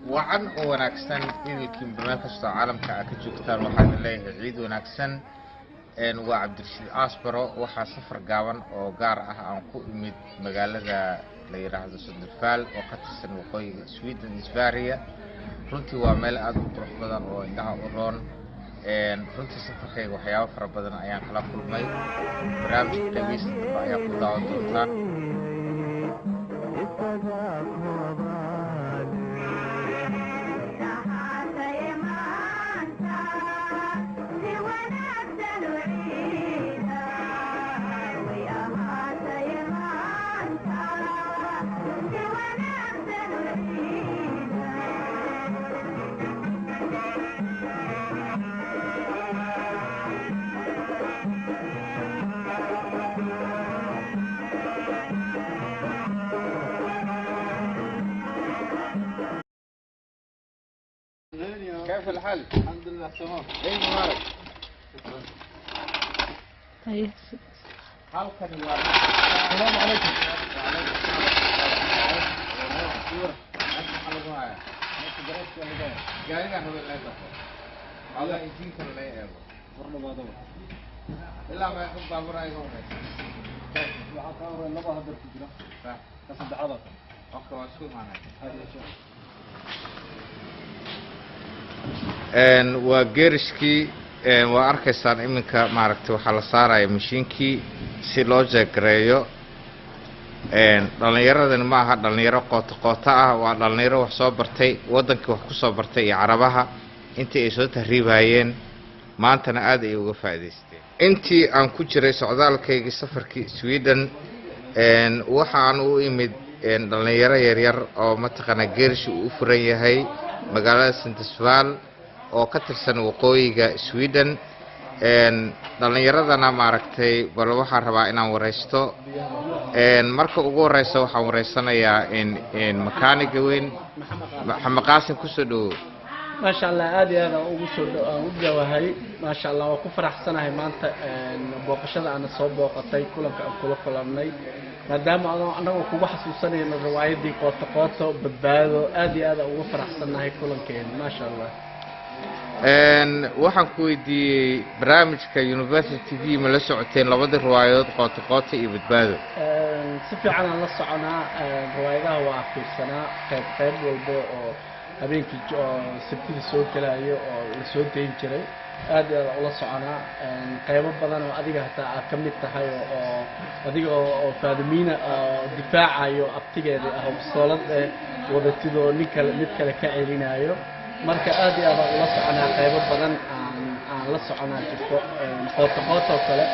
وعن وناكسن إن كم بمركز عالم كجوكتان وحنا ليه عيد وناكسن إن وعبد الرشيد أسبرو وحصفر جوان أو جار أنكو مد مجال ليرا هذا السندفال وقت السنة وقوي سويدن إسبارية runtii waa meel aad u qurux badan oo indhaha u roon runtii safarkayga waxyaabo fara badan ayaan kala kulmay barnaamijka dhegeysta ayaa ku daawan doontaan كيف الحال؟ الحمد لله تمام. ايه مبارك. شكرا. طيب. حلقة السلام عليكم. وعليكم السلام. أنت حلقة معايا. أنت درست ولا جاي؟ جاي أنا ولا إيه؟ هذا يجين كله إيه؟ ورنا بعضهم. إلا ما يحب بابورا يقوم. كيف؟ العقار اللغة هذا الفكرة. صح. تصدق حضر. أوكي واسكت معنا. هذا شو. waa geerishkii waa arkaysaan iminka maaragtay waxaa la saaraya mashiinkii si loo jeegareeyo dhallinyaradani ma aha dhallinyaro qoota ah waa dhallinyaro wax soo bartay waddankii wax ku soo bartay iyo carabaha intii ay soo tahriibayeen maantana aad ay uga faa'iidaysteen intii aan ku jiray socdaalkaygii safarkii Sweden waxaan u imid dhallinyaro yaryar oo mataqaanaa geerish u furan yahay magaalada Sundsvall oo ka tirsan waqooyiga Sweden dhalinyaradana maaragtay bal waxaan rabaa inaan wareysto marka ugu horeysa waxaan wareysanayaa in makaaniga weyn Maxamed Qaasim ku soo dhaw ما شاء الله aad iyo aad ugu soo dhawahay ما شاء الله waa ku faraxsanahay maanta booqashada aan soo booqatay kulanka aan kula kulanay maadaama anagu kugu xasuusanayno riwaayadii qoto badbaado aad iyo aad ugu faraxsanahay kulankeena ما شاء الله waxaan ku weydiiyey barnaamijka University TV ma la socoteen labada riwaayadood qoto iyo badbaado si fiican aan la soconaa riwaayadaha waa fiirsanaa qayb walba oo habeenkii sabtida soo galaayo oo la soo deyn jiray aad iyo aad ula soconaa qaybo badan oo adiga hataa ka mid tahay oo adiga oo faadimiina difaacayo abtigeeda ah bisolad wadatido mid kale ka celinayo marka aad iyo aad ula soconaa qaybo badan aan la soconaa jirto qoto kale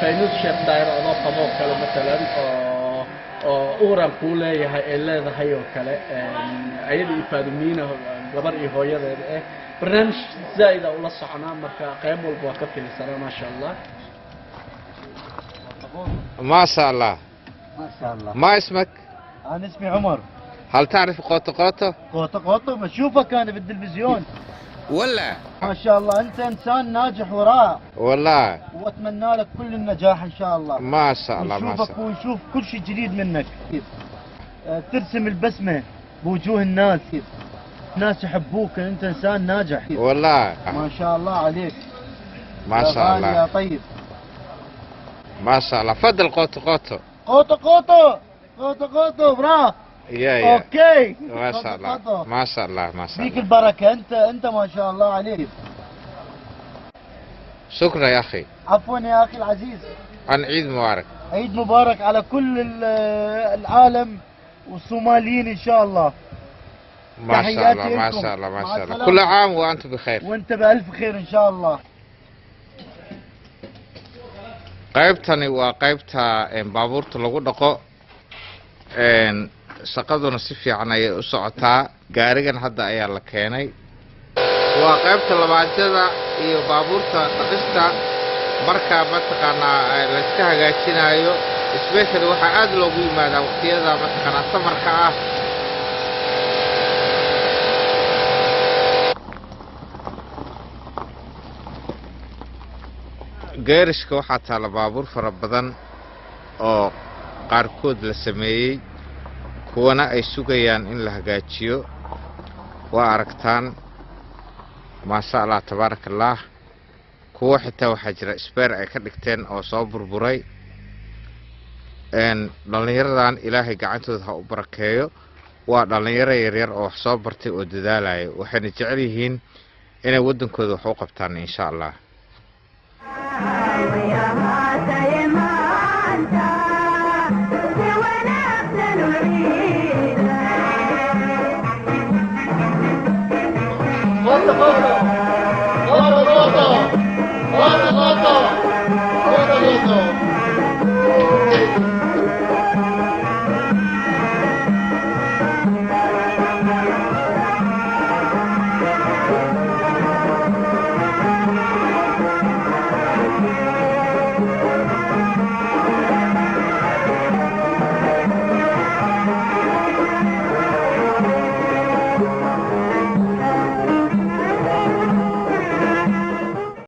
faynus sheekh daayir oo qabo kale mesela oo uran ku leeyahay ee leedahay oo kale ayada ifaadimiina gabar iyo hooyadeeda barnaamij zaid ula soconaa marka qayb walba ka fiirsanaa ma sha Allah ما شاء الله ما شاء الله. ما اسمك أنا اسمي عمر. هل تعرف قوطة قوطة بشوفك أنا في التلفزيون. ولا ما شاء الله أنت إنسان ناجح ورائع والله وأتمنى لك كل النجاح إن شاء الله. ما شاء الله ما نشوفك شاء الله ونشوف كل شيء جديد منك. ترسم البسمة بوجوه الناس. الناس يحبوك أنت إنسان ناجح. والله ما شاء الله عليك. ما يا شاء غالي الله يا طيب. ما شاء الله فضل قوطة قوطة برا. يا أوكي. ما شاء الله ما شاء الله ما شاء فيك الله البركة أنت ما شاء الله عليك. شكرا يا أخي عفوا يا أخي العزيز. عن عيد مبارك عيد مبارك على كل العالم والصوماليين إن شاء الله. ما شاء الله ما لكم. شاء الله ما مع شاء الله السلامة. كل عام وأنتم بخير وأنت بألف خير إن شاء الله. qaybtani waa qaybta baabuurta lagu dhaqo shaqaduna si fiican ayay u socotaa gaarigan hadda ayaa la keenay waa qaybta labaajada iyo baabuurta dhaqista marka mataqaanaa la iska hagaajinayo especially waxaa aad loogu yimaadaa waqtiyada mataqaanaa samarka ah geerishka waxaa taala baabuur fara badan oo qaarkood la sameeyey kuwana ay sugayaan in la hagaajiyo waa aragtaan maasha Allah tabaarakallah kuwa xitaa waxaa jira spare ay ka dhigteen oo soo burburay dhalinyaradan ilaahay gacantooda ha u barakeeyo waa dhalinyaro yaryar oo wax soo bartay oo dadaalaya waxayna jecel yihiin inay wadankooda wax u qabtaan insha Allah